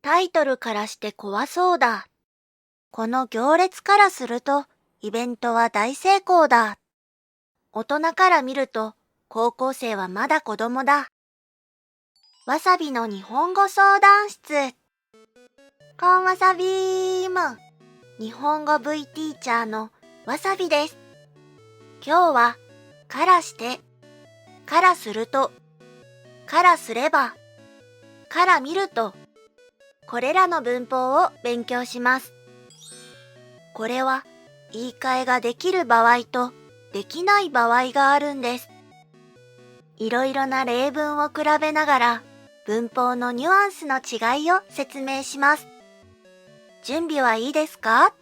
タイトルからして怖そうだ。この行列からするとイベントは大成功だ。大人から見ると高校生はまだ子供だ。わさびの日本語相談室。こんわさびーむ。日本語 V ティーチャーのわさびです。今日はからして、からすると、からすれば、から見ると、これらの文法を勉強します。これは言い換えができる場合とできない場合があるんです。いろいろな例文を比べながら文法のニュアンスの違いを説明します。準備はいいですか？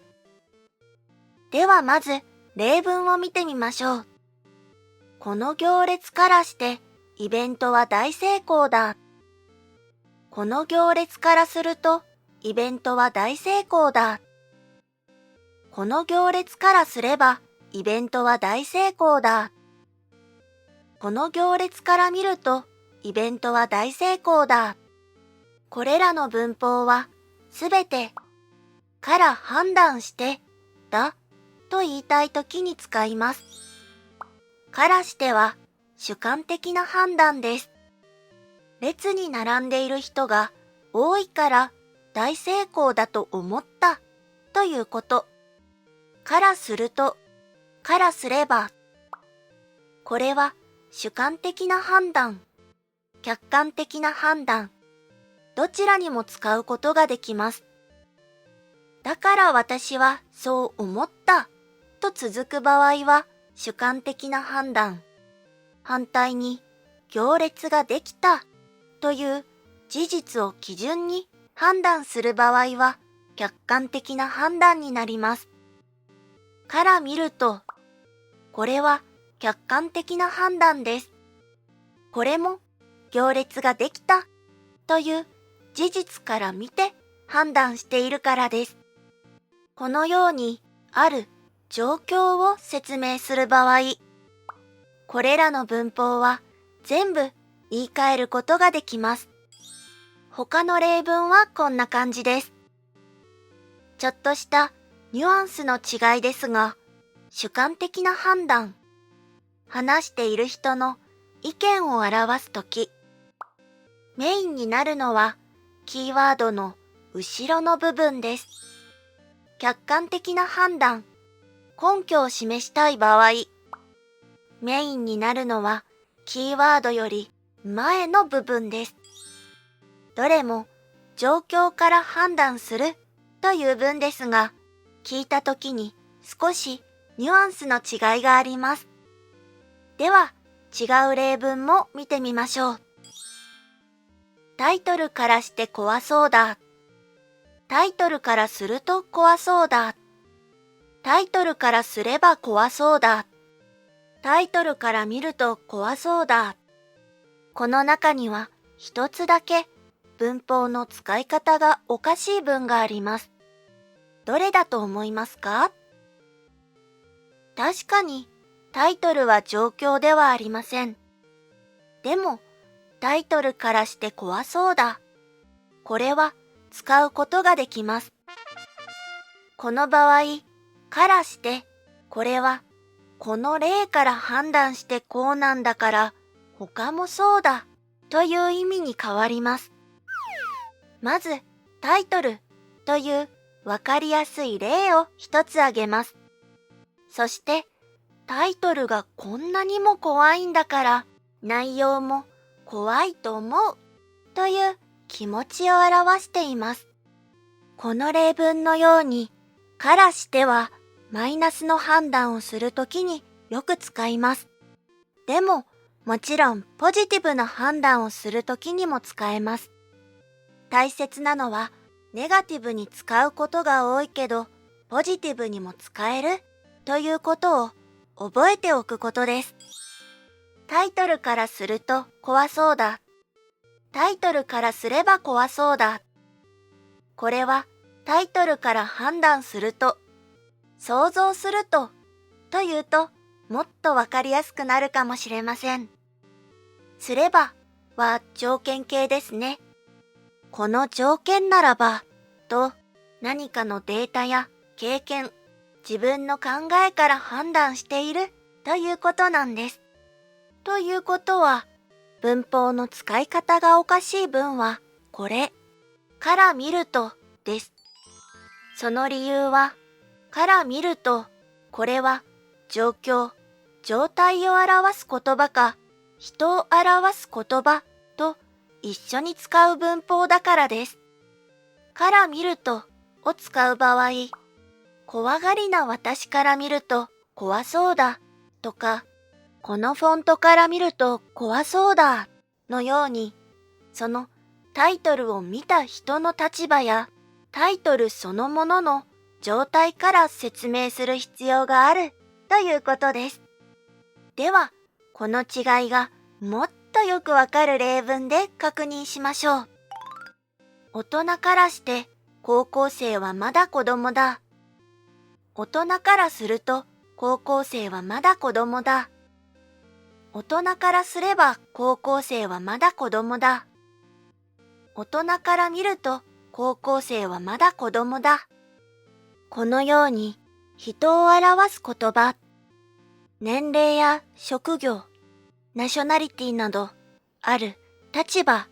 ではまず例文を見てみましょう。この行列からしてイベントは大成功だ。この行列からするとイベントは大成功だ。この行列からすればイベントは大成功だ。この行列から見るとイベントは大成功だ。これらの文法はすべてから判断してだと言いたいときに使います。からしては主観的な判断です。列に並んでいる人が多いから大成功だと思ったということ。からすると、からすれば。これは主観的な判断、客観的な判断、どちらにも使うことができます。だから私はそう思ったと続く場合は主観的な判断。反対に行列ができたという事実を基準に判断する場合は客観的な判断になります。から見ると、これは客観的な判断です。これも行列ができたという事実から見て判断しているからです。このようにある状況を説明する場合、これらの文法は全部言い換えることができます。他の例文はこんな感じです。ちょっとしたニュアンスの違いですが、主観的な判断、話している人の意見を表すとき、メインになるのはキーワードの後ろの部分です。客観的な判断、根拠を示したい場合、メインになるのはキーワードより前の部分です。どれも状況から判断するという文ですが、聞いたときに少しニュアンスの違いがあります。では、違う例文も見てみましょう。タイトルからして怖そうだ。タイトルからすると怖そうだ。タイトルからすれば怖そうだ。タイトルから見ると怖そうだ。この中には一つだけ文法の使い方がおかしい文があります。どれだと思いますか？確かにタイトルは状況ではありません。でもタイトルからして怖そうだ。これは使うことができます。この場合、からして、これはこの例から判断してこうなんだから他もそうだという意味に変わります。まずタイトルというわかりやすい例を一つ挙げます。そしてタイトルがこんなにも怖いんだから内容も怖いと思うという気持ちを表しています。この例文のようにからしてはマイナスの判断をするときによく使います。でももちろんポジティブな判断をするときにも使えます。大切なのはネガティブに使うことが多いけどポジティブにも使えるということを覚えておくことです。タイトルからすると怖そうだ。タイトルからすれば怖そうだ。これはタイトルから判断すると、想像するというともっとわかりやすくなるかもしれません。すればは条件形ですね。この条件ならば、と何かのデータや経験、自分の考えから判断しているということなんです。ということは、文法の使い方がおかしい文は、これから見るとです。その理由は、から見ると、これは状況、状態を表す言葉か、人を表す言葉と一緒に使う文法だからです。から見るとを使う場合、怖がりな私から見ると怖そうだとか、このフォントから見ると怖そうだのように、そのタイトルを見た人の立場やタイトルそのものの状態から説明する必要があるということです。では、この違いがもっとよくわかる例文で確認しましょう。大人からして高校生はまだ子供だ。大人からすると高校生はまだ子供だ。大人からすれば高校生はまだ子供だ。大人から見ると高校生はまだ子供だ。このように人を表す言葉、年齢や職業、ナショナリティなどある立場、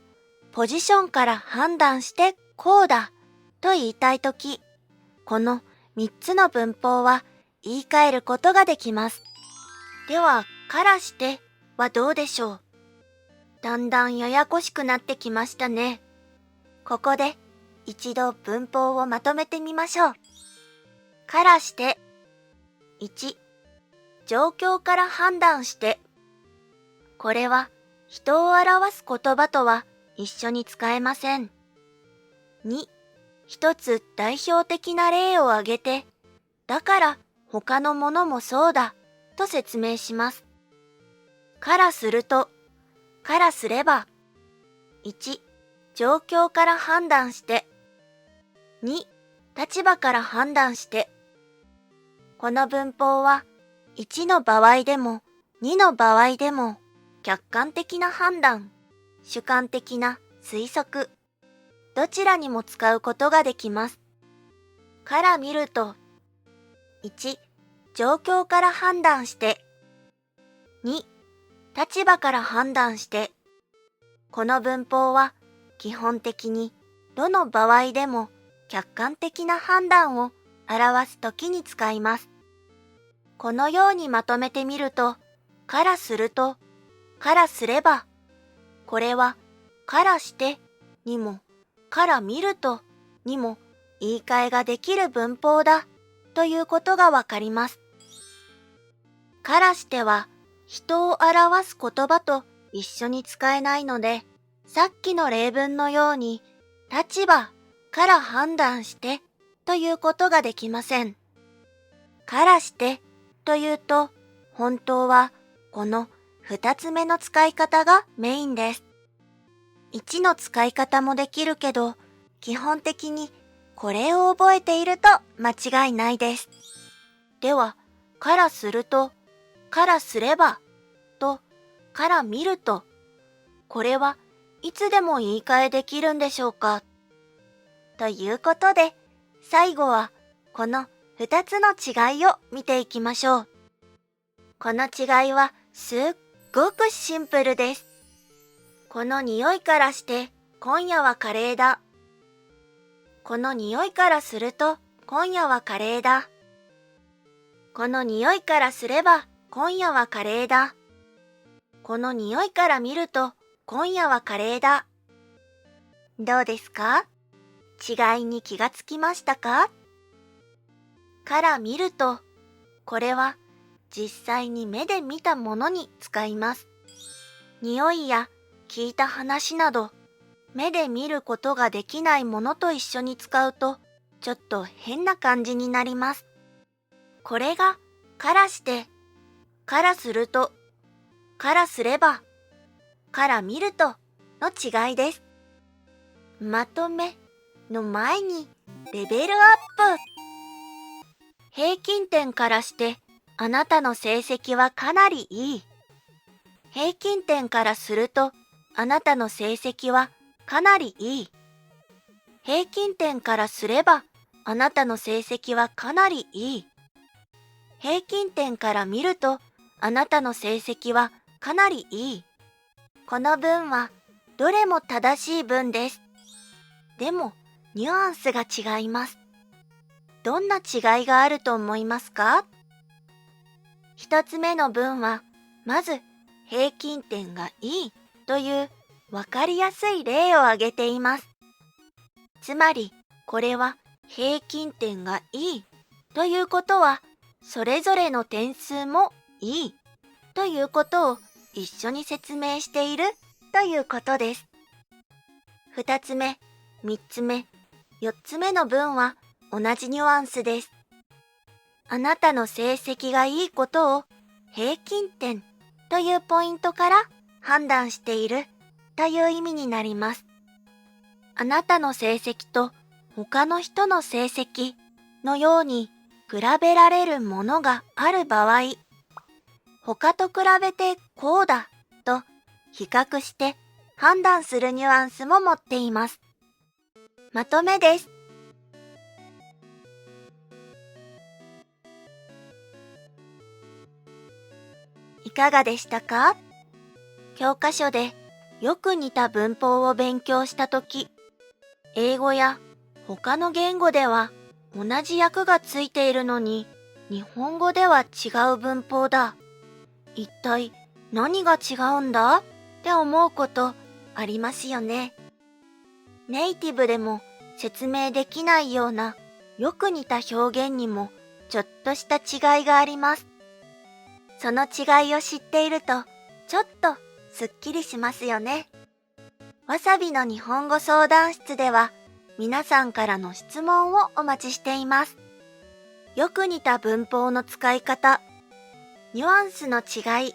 ポジションから判断してこうだと言いたいとき、この3つの文法は言い換えることができます。では、からしてはどうでしょう。だんだんややこしくなってきましたね。ここで一度文法をまとめてみましょう。からして。1、状況から判断して。これは人を表す言葉とは一緒に使えません。2、一つ代表的な例を挙げて、だから他のものもそうだと説明します。からすると、からすれば。1、状況から判断して。2、立場から判断して。この文法は1の場合でも2の場合でも客観的な判断、主観的な推測、どちらにも使うことができます。から見ると、1、状況から判断して。2、立場から判断して。この文法は基本的にどの場合でも客観的な判断を表すときに使います。このようにまとめてみると、からすると、からすれば、これはからしてにも、から見るとにも言い換えができる文法だということがわかります。からしては人を表す言葉と一緒に使えないので、さっきの例文のように立場から判断してということができません。からしてというと、本当はこの2つ目の使い方がメインです。1の使い方もできるけど、基本的にこれを覚えていると間違いないです。では、からすると、からすれば、と、から見ると、これはいつでも言い換えできるんでしょうか。ということで、最後はこの2つの違いを見ていきましょう。この違いはすっごくシンプルです。この匂いからして今夜はカレーだ。この匂いからすると今夜はカレーだ。この匂いからすれば今夜はカレーだ。この匂いから見ると今夜はカレーだ。どうですか？違いに気がつきましたか？から見ると、これは実際に目で見たものに使います。匂いや聞いた話など、目で見ることができないものと一緒に使うと、ちょっと変な感じになります。これが、からして、からすると、からすれば、から見るとの違いです。まとめの前にレベルアップ。平均点からしてあなたの成績はかなりいい。平均点からするとあなたの成績はかなりいい。平均点からすればあなたの成績はかなりいい。平均点から見るとあなたの成績はかなりいい。この文はどれも正しい文です。でもニュアンスが違います。どんな違いがあると思いますか？一つ目の文はまず平均点がいいというわかりやすい例を挙げています。つまりこれは平均点がいいということはそれぞれの点数もいいということを一緒に説明しているということです。二つ目、三つ目、四つ目の文は同じニュアンスです。あなたの成績がいいことを平均点というポイントから判断しているという意味になります。あなたの成績と他の人の成績のように比べられるものがある場合、他と比べてこうだと比較して判断するニュアンスも持っています。まとめです。いかがでしたか？教科書でよく似た文法を勉強したとき、英語や他の言語では同じ訳がついているのに、日本語では違う文法だ。一体何が違うんだって思うことありますよね。ネイティブでも説明できないようなよく似た表現にもちょっとした違いがあります。その違いを知っているとちょっとすっきりしますよね。わさびの日本語相談室では皆さんからの質問をお待ちしています。よく似た文法の使い方、ニュアンスの違い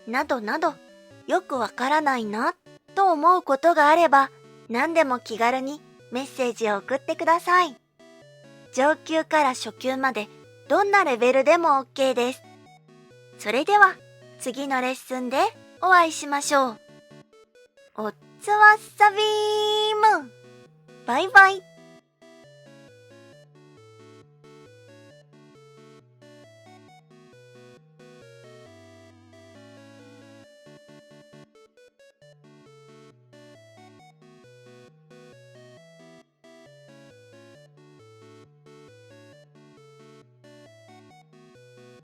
などなどよくわからないなと思うことがあれば何でも気軽にメッセージを送ってください。上級から初級までどんなレベルでも OK です。それでは次のレッスンでお会いしましょう。おつわさびーむ。バイバイ。